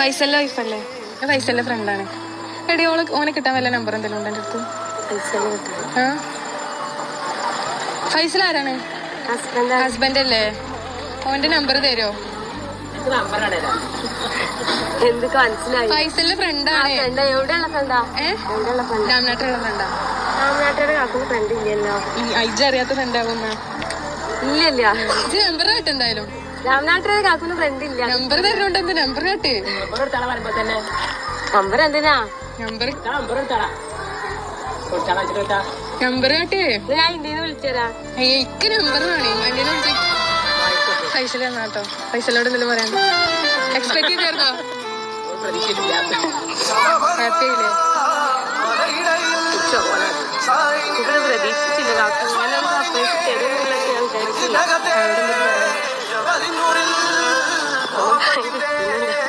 ഫൈസലിന്റെ വൈഫല്ലേ? ഫൈസലിന്റെ ഫ്രണ്ടാണ്. എടി ഓനെ കിട്ടാൻ വല്ല നമ്പർ എന്തെങ്കിലും ഉണ്ട് എൻ്റെ അടുത്ത്? ആ ഫൈസൽ ആരാണ്? ഹസ്ബൻഡ് അല്ലേ? ഓന്റെ നമ്പർ തരുമോ? ഫൈസലിന്റെ ഫ്രണ്ടാണ്. രാംനാട്ടിലുള്ള ഫ്രണ്ടാ? ഇജ്ജ് അറിയാത്ത ഫ്രണ്ടാകുന്ന? ഇല്ല ഇജ്ജ് നമ്പർ കേട്ട് എന്തായാലും. രാംനാട്ടിലെ കാക്കുന്ന ഫ്രണ്ട് ഇല്ല. നമ്പർ തരുന്നുണ്ട്. എന്ത് നമ്പർ കേട്ട്? നമ്പർ എന്തിനാ? നമ്പർ കേട്ട് ഞാൻ ഇന്ത്യന്ന് വിളിച്ചരാ. എനിക്ക് നമ്പർ വേണേ. വണ്ടിയിൽ വിളിച്ചു. ഫൈസൽ എന്നാട്ടോ. ഫൈസലോട് എന്തെങ്കിലും പറയാൻ എക്സ്പെക്ട് ചെയ്തായിരുന്നോ? ഹാപ്പി ആയില്ലേ? പ്രതീക്ഷിച്ചില്ല കാക്കു. ഞാനൊരു സർപ്രൈസ് തരുമെന്നൊക്കെ ഞാൻ വിചാരിച്ചില്ല.